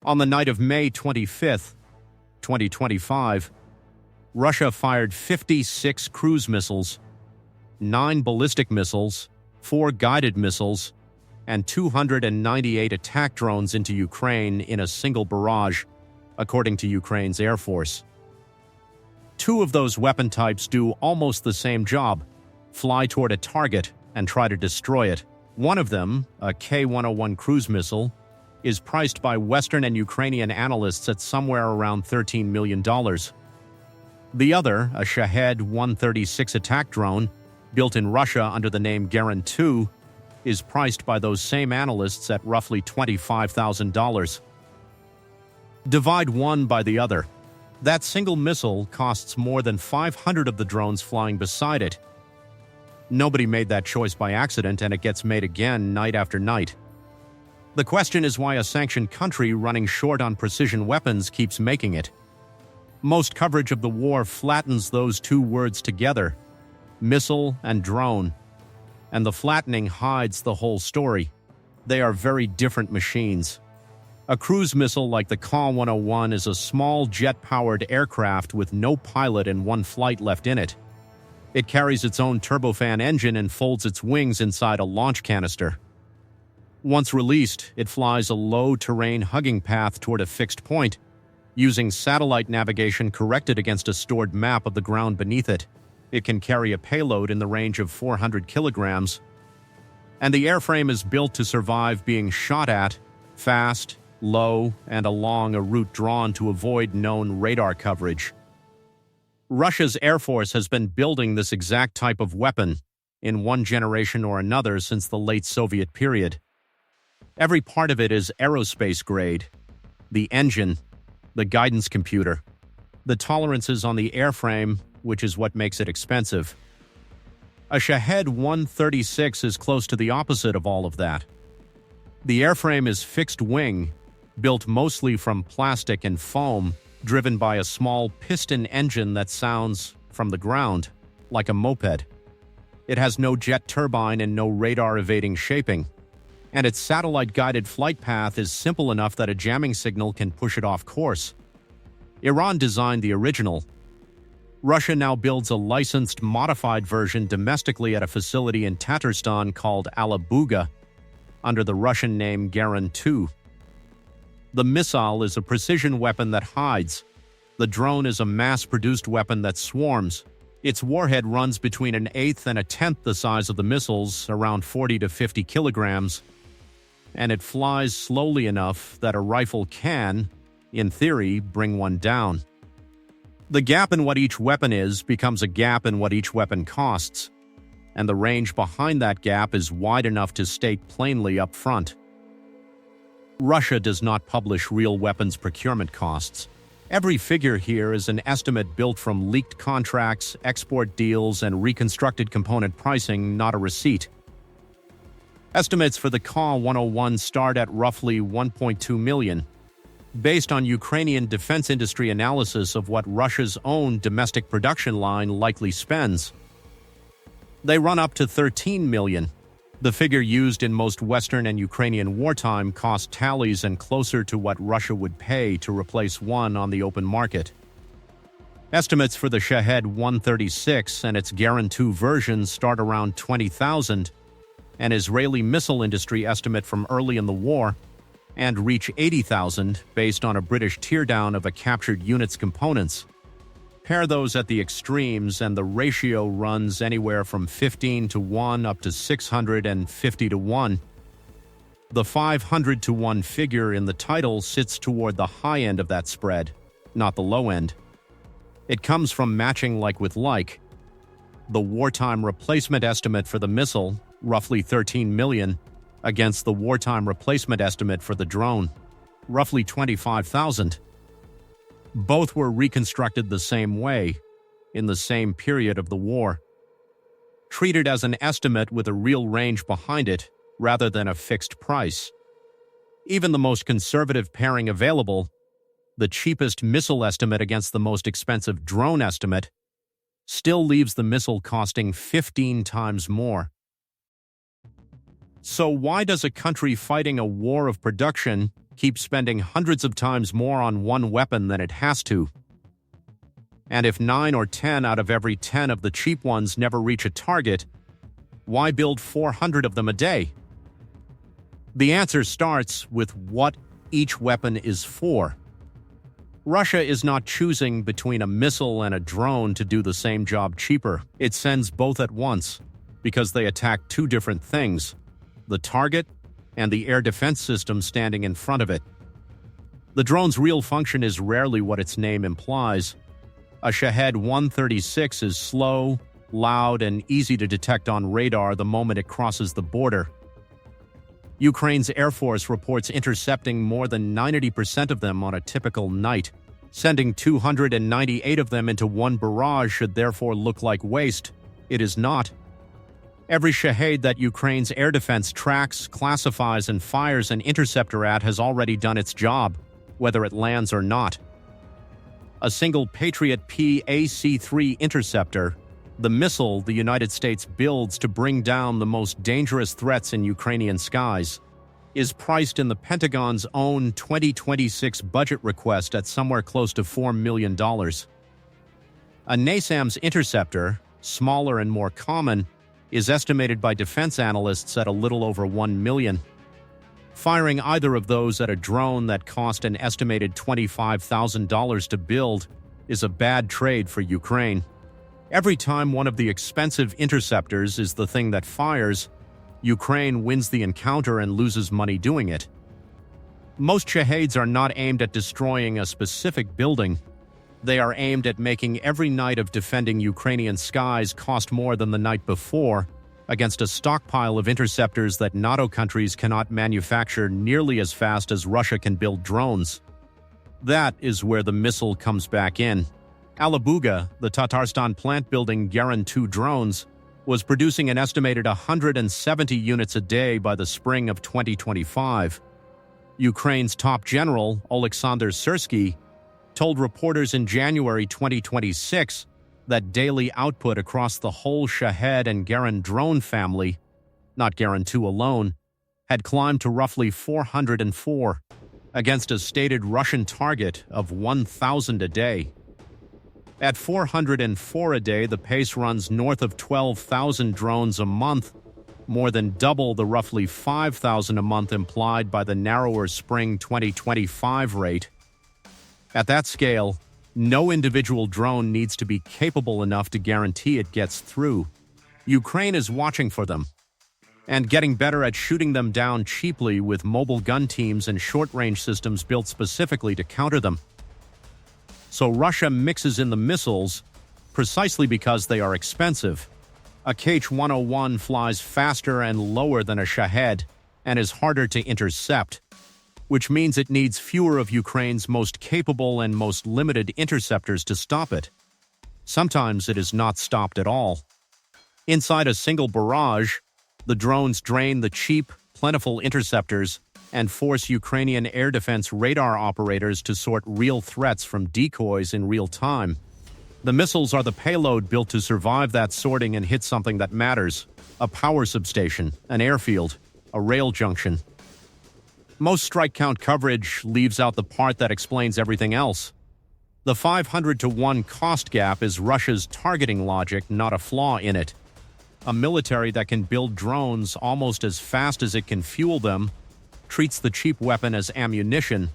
On the night of May 25, 2025, Russia fired 56 cruise missiles, 9 ballistic missiles, 4 guided missiles, and 298 attack drones into Ukraine in a single barrage, according to Ukraine's Air Force. 2 of those weapon types do almost the same job: fly toward a target and try to destroy it. One of them, a K-101 cruise missile, is priced by Western and Ukrainian analysts at somewhere around $13 million. The other, a Shahed-136 attack drone, built in Russia under the name Garand-2, is priced by those same analysts at roughly $25,000. Divide one by the other. That single missile costs more than 500 of the drones flying beside it. Nobody made that choice by accident, and it gets made again night after night. The question is why a sanctioned country running short on precision weapons keeps making it. Most coverage of the war flattens those two words together, missile and drone, and the flattening hides the whole story. They are very different machines. A cruise missile like the Ka-101 is a small jet-powered aircraft with no pilot and one flight left in it. It carries its own turbofan engine and folds its wings inside a launch canister. Once released, it flies a low-terrain hugging path toward a fixed point, using satellite navigation corrected against a stored map of the ground beneath it. It can carry a payload in the range of 400 kilograms, and the airframe is built to survive being shot at, fast, low, and along a route drawn to avoid known radar coverage. Russia's Air Force has been building this exact type of weapon in one generation or another since the late Soviet period. Every part of it is aerospace grade: the engine, the guidance computer, the tolerances on the airframe, which is what makes it expensive. A Shahed-136 is close to the opposite of all of that. The airframe is fixed wing, built mostly from plastic and foam, driven by a small piston engine that sounds, from the ground, like a moped. It has no jet turbine and no radar-evading shaping, and its satellite-guided flight path is simple enough that a jamming signal can push it off course. Iran designed the original. Russia now builds a licensed, modified version domestically at a facility in Tatarstan called Alabuga, under the Russian name Garand-2. The missile is a precision weapon that hides. The drone is a mass-produced weapon that swarms. Its warhead runs between an eighth and a tenth the size of the missiles, around 40 to 50 kilograms, and it flies slowly enough that a rifle can, in theory, bring one down. The gap in what each weapon is becomes a gap in what each weapon costs, and the range behind that gap is wide enough to state plainly up front. Russia does not publish real weapons procurement costs. Every figure here is an estimate built from leaked contracts, export deals, and reconstructed component pricing, not a receipt. Estimates for the Ka-101 start at roughly $1.2 million, based on Ukrainian defense industry analysis of what Russia's own domestic production line likely spends. They run up to $13 million. The figure used in most Western and Ukrainian wartime cost tallies and closer to what Russia would pay to replace one on the open market. Estimates for the Shahed-136 and its Garand-2 version start around $20,000, an Israeli missile industry estimate from early in the war, and reach $80,000 based on a British teardown of a captured unit's components. Pair those at the extremes and the ratio runs anywhere from 15 to 1 up to 650 to 1. The 500 to 1 figure in the title sits toward the high end of that spread, not the low end. It comes from matching like with like. The wartime replacement estimate for the missile, roughly $13 million, against the wartime replacement estimate for the drone, roughly $25,000. Both were reconstructed the same way, in the same period of the war. Treated as an estimate with a real range behind it, rather than a fixed price. Even the most conservative pairing available, the cheapest missile estimate against the most expensive drone estimate, still leaves the missile costing 15 times more. So why does a country fighting a war of production keep spending hundreds of times more on one weapon than it has to? And if 9 or 10 out of every 10 of the cheap ones never reach a target, why build 400 of them a day? The answer starts with what each weapon is for. Russia is not choosing between a missile and a drone to do the same job cheaper. It sends both at once, because they attack two different things: the target and the air defense system standing in front of it. The drone's real function is rarely what its name implies. A Shahed 136 is slow, loud, and easy to detect on radar the moment it crosses the border. Ukraine's Air Force reports intercepting more than 90% of them on a typical night. Sending 298 of them into one barrage should therefore look like waste. It is not. Every Shahed that Ukraine's air defense tracks, classifies, and fires an interceptor at has already done its job, whether it lands or not. A single Patriot PAC-3 interceptor, the missile the United States builds to bring down the most dangerous threats in Ukrainian skies, is priced in the Pentagon's own 2026 budget request at somewhere close to $4 million. A NASAMS interceptor, smaller and more common, is estimated by defense analysts at a little over $1 million. Firing either of those at a drone that cost an estimated $25,000 to build is a bad trade for Ukraine. Every time one of the expensive interceptors is the thing that fires, Ukraine wins the encounter and loses money doing it. Most Shaheds are not aimed at destroying a specific building. They are aimed at making every night of defending Ukrainian skies cost more than the night before, against a stockpile of interceptors that NATO countries cannot manufacture nearly as fast as Russia can build drones. That is where the missile comes back in. Alabuga, the Tatarstan plant building Garan 2 drones, was producing an estimated 170 units a day by the spring of 2025. Ukraine's top general, Oleksandr Syrsky, told reporters in January 2026 that daily output across the whole Shahed and Garan drone family, not Garan 2 alone, had climbed to roughly 404, against a stated Russian target of 1,000 a day. At 404 a day, the pace runs north of 12,000 drones a month, more than double the roughly 5,000 a month implied by the narrower spring 2025 rate. At that scale, no individual drone needs to be capable enough to guarantee it gets through. Ukraine is watching for them, and getting better at shooting them down cheaply with mobile gun teams and short-range systems built specifically to counter them. So Russia mixes in the missiles precisely because they are expensive. A Kh-101 flies faster and lower than a Shahed and is harder to intercept, which means it needs fewer of Ukraine's most capable and most limited interceptors to stop it. Sometimes it is not stopped at all. Inside a single barrage, the drones drain the cheap, plentiful interceptors and force Ukrainian air defense radar operators to sort real threats from decoys in real time. The missiles are the payload built to survive that sorting and hit something that matters: a power substation, an airfield, a rail junction. Most strike count coverage leaves out the part that explains everything else. The 500-to-1 cost gap is Russia's targeting logic, not a flaw in it. A military that can build drones almost as fast as it can fuel them treats the cheap weapon as ammunition,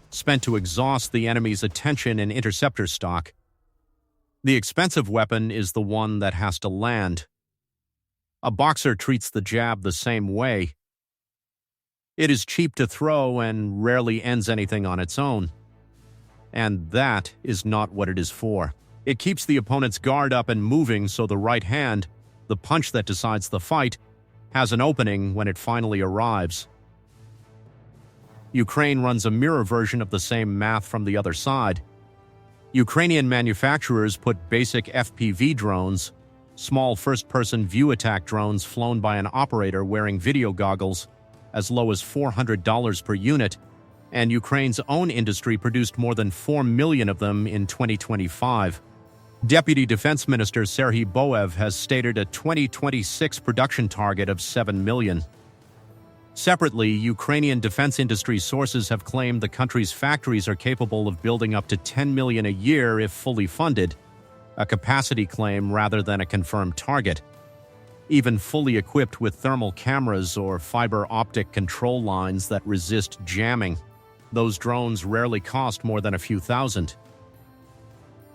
spent to exhaust the enemy's attention and interceptor stock. The expensive weapon is the one that has to land. A boxer treats the jab the same way. It is cheap to throw and rarely ends anything on its own. And that is not what it is for. It keeps the opponent's guard up and moving so the right hand, the punch that decides the fight, has an opening when it finally arrives. Ukraine runs a mirror version of the same math from the other side. Ukrainian manufacturers put basic FPV drones, small first-person view attack drones flown by an operator wearing video goggles, as low as $400 per unit, and Ukraine's own industry produced more than 4 million of them in 2025. Deputy Defense Minister Serhiy Boev has stated a 2026 production target of 7 million. Separately, Ukrainian defense industry sources have claimed the country's factories are capable of building up to 10 million a year if fully funded, a capacity claim rather than a confirmed target. Even fully equipped with thermal cameras or fiber optic control lines that resist jamming, those drones rarely cost more than a few thousand.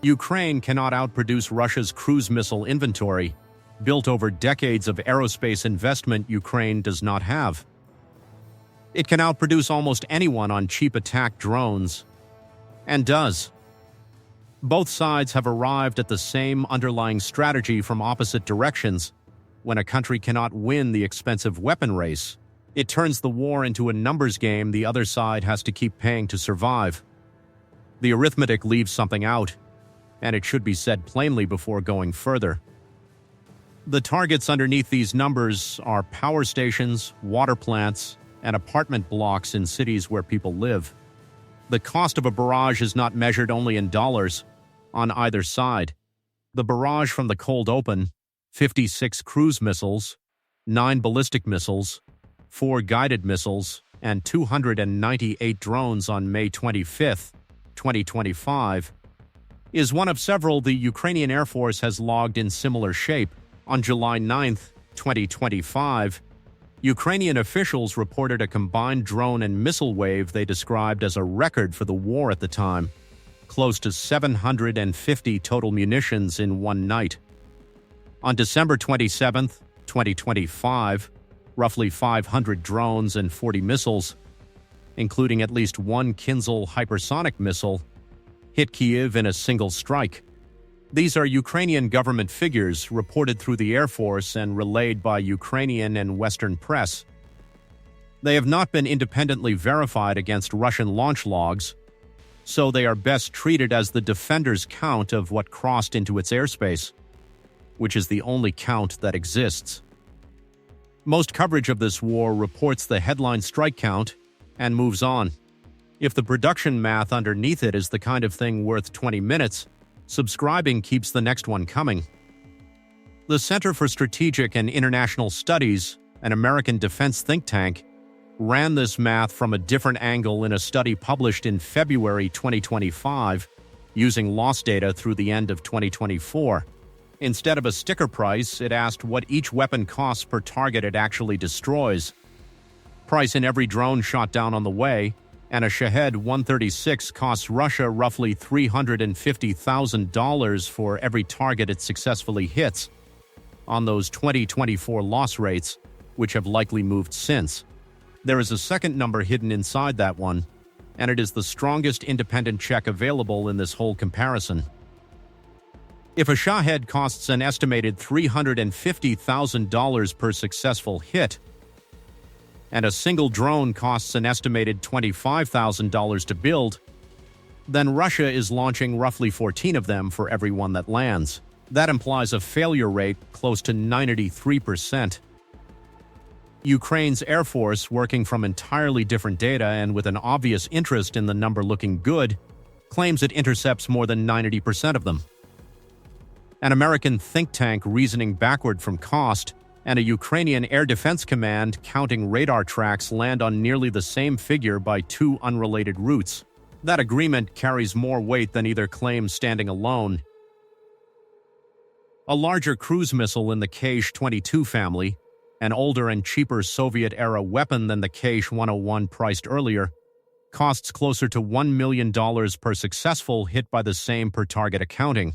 Ukraine cannot outproduce Russia's cruise missile inventory, built over decades of aerospace investment Ukraine does not have. It can outproduce almost anyone on cheap attack drones, and does. Both sides have arrived at the same underlying strategy from opposite directions. When a country cannot win the expensive weapon race, it turns the war into a numbers game the other side has to keep paying to survive. The arithmetic leaves something out, and it should be said plainly before going further. The targets underneath these numbers are power stations, water plants, and apartment blocks in cities where people live. The cost of a barrage is not measured only in dollars on either side. The barrage from the cold open, 56 cruise missiles, 9 ballistic missiles, 4 guided missiles, and 298 drones on May 25, 2025, is one of several the Ukrainian Air Force has logged in similar shape. On July 9, 2025, Ukrainian officials reported a combined drone and missile wave they described as a record for the war at the time, close to 750 total munitions in one night. On December 27, 2025, roughly 500 drones and 40 missiles, including at least one Kinzhal hypersonic missile, hit Kyiv in a single strike. These are Ukrainian government figures reported through the Air Force and relayed by Ukrainian and Western press. They have not been independently verified against Russian launch logs, so they are best treated as the defender's count of what crossed into its airspace, which is the only count that exists. Most coverage of this war reports the headline strike count and moves on. If the production math underneath it is the kind of thing worth 20 minutes, subscribing keeps the next one coming. The Center for Strategic and International Studies, an American defense think tank, ran this math from a different angle in a study published in February 2025, using loss data through the end of 2024. Instead of a sticker price, it asked what each weapon costs per target it actually destroys. Price in every drone shot down on the way, and a Shahed 136 costs Russia roughly $350,000 for every target it successfully hits, on those 2024 loss rates, which have likely moved since. There is a second number hidden inside that one, and it is the strongest independent check available in this whole comparison. If a Shahed costs an estimated $350,000 per successful hit, and a single drone costs an estimated $25,000 to build, then Russia is launching roughly 14 of them for every one that lands. That implies a failure rate close to 93%. Ukraine's Air Force, working from entirely different data and with an obvious interest in the number looking good, claims it intercepts more than 90% of them. An American think tank reasoning backward from cost, and a Ukrainian Air Defense Command counting radar tracks land on nearly the same figure by two unrelated routes. That agreement carries more weight than either claim standing alone. A larger cruise missile in the Kh-22 family, an older and cheaper Soviet-era weapon than the Kh-101 priced earlier, costs closer to $1 million per successful hit by the same per-target accounting.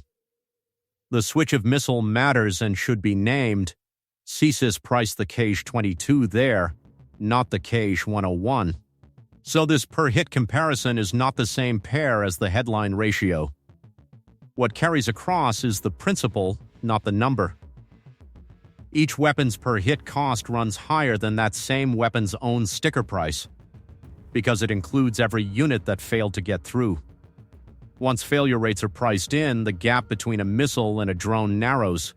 The switch of missile matters and should be named. CSIS priced the Kh-22 there, not the Kh-101. So this per-hit comparison is not the same pair as the headline ratio. What carries across is the principle, not the number. Each weapon's per-hit cost runs higher than that same weapon's own sticker price, because it includes every unit that failed to get through. Once failure rates are priced in, the gap between a missile and a drone narrows.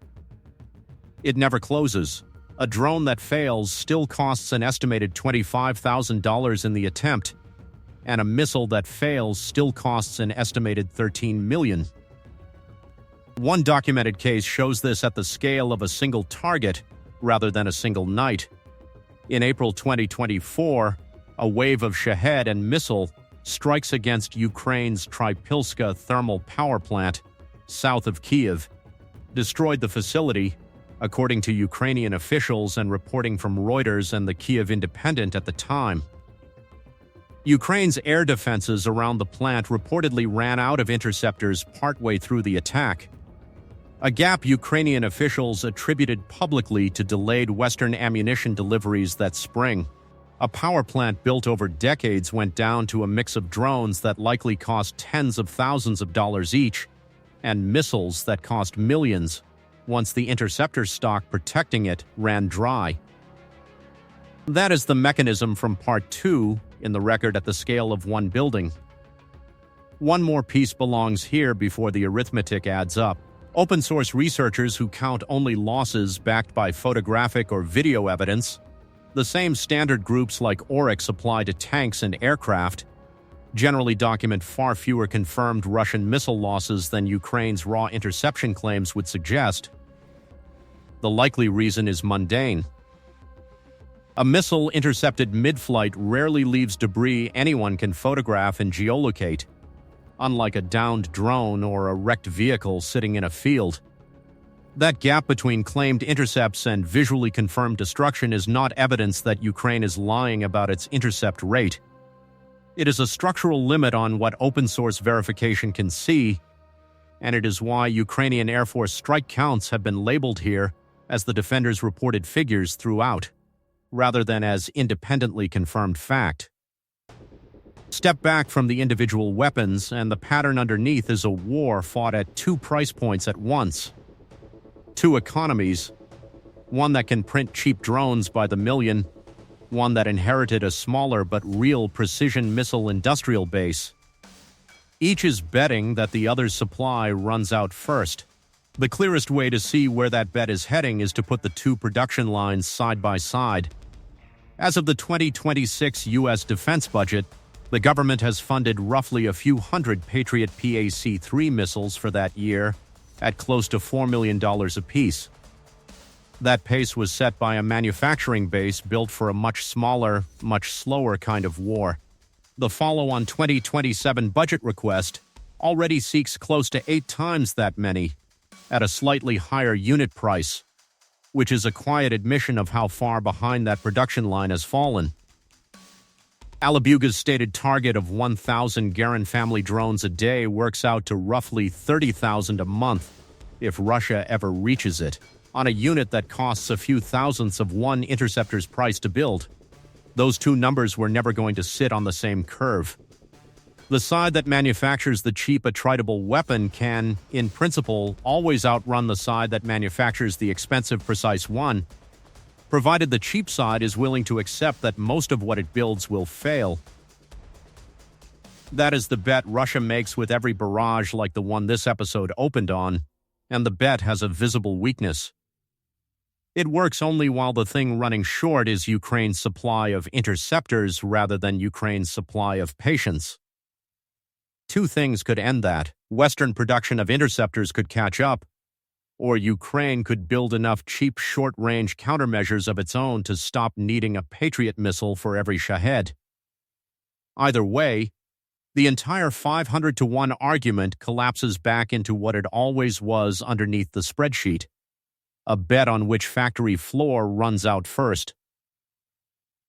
It never closes. A drone that fails still costs an estimated $25,000 in the attempt, and a missile that fails still costs an estimated $13 million. One documented case shows this at the scale of a single target rather than a single night. In April 2024, a wave of Shahed and missile strikes against Ukraine's Trypilska thermal power plant, south of Kyiv, destroyed the facility, according to Ukrainian officials and reporting from Reuters and the Kyiv Independent at the time. Ukraine's air defenses around the plant reportedly ran out of interceptors partway through the attack, a gap Ukrainian officials attributed publicly to delayed Western ammunition deliveries that spring. A power plant built over decades went down to a mix of drones that likely cost tens of thousands of dollars each, and missiles that cost millions, once the interceptor stock protecting it ran dry. That is the mechanism from Part 2 in the record at the scale of one building. One more piece belongs here before the arithmetic adds up. Open-source researchers who count only losses backed by photographic or video evidence, the same standard groups like Oryx apply to tanks and aircraft, generally document far fewer confirmed Russian missile losses than Ukraine's raw interception claims would suggest. The likely reason is mundane. A missile intercepted mid-flight rarely leaves debris anyone can photograph and geolocate, unlike a downed drone or a wrecked vehicle sitting in a field. That gap between claimed intercepts and visually confirmed destruction is not evidence that Ukraine is lying about its intercept rate. It is a structural limit on what open-source verification can see, and it is why Ukrainian Air Force strike counts have been labeled here as the defenders' reported figures throughout, rather than as independently confirmed fact. Step back from the individual weapons, and the pattern underneath is a war fought at two price points at once. Two economies, one that can print cheap drones by the million, one that inherited a smaller but real precision missile industrial base. Each is betting that the other's supply runs out first. The clearest way to see where that bet is heading is to put the two production lines side by side. As of the 2026 U.S. defense budget, the government has funded roughly a few hundred Patriot PAC-3 missiles for that year, at close to $4 million apiece. That pace was set by a manufacturing base built for a much smaller, much slower kind of war. The follow-on 2027 budget request already seeks close to 8 times that many, at a slightly higher unit price, which is a quiet admission of how far behind that production line has fallen. Alabuga's stated target of 1,000 Garin family drones a day works out to roughly 30,000 a month, if Russia ever reaches it, on a unit that costs a few thousandths of one interceptor's price to build. Those two numbers were never going to sit on the same curve. The side that manufactures the cheap attritable weapon can, in principle, always outrun the side that manufactures the expensive precise one, provided the cheap side is willing to accept that most of what it builds will fail. That is the bet Russia makes with every barrage like the one this episode opened on, and the bet has a visible weakness. It works only while the thing running short is Ukraine's supply of interceptors rather than Ukraine's supply of patience. Two things could end that. Western production of interceptors could catch up, or Ukraine could build enough cheap short-range countermeasures of its own to stop needing a Patriot missile for every Shahed. Either way, the entire 500-to-1 argument collapses back into what it always was underneath the spreadsheet, a bet on which factory floor runs out first.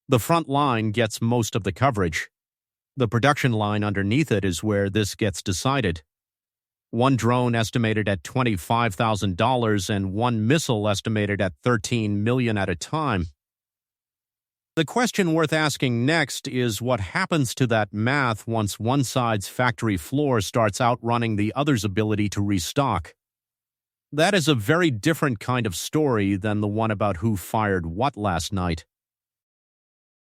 The front line gets most of the coverage. The production line underneath it is where this gets decided. One drone estimated at $25,000 and one missile estimated at $13 million at a time. The question worth asking next is what happens to that math once one side's factory floor starts outrunning the other's ability to restock. That is a very different kind of story than the one about who fired what last night.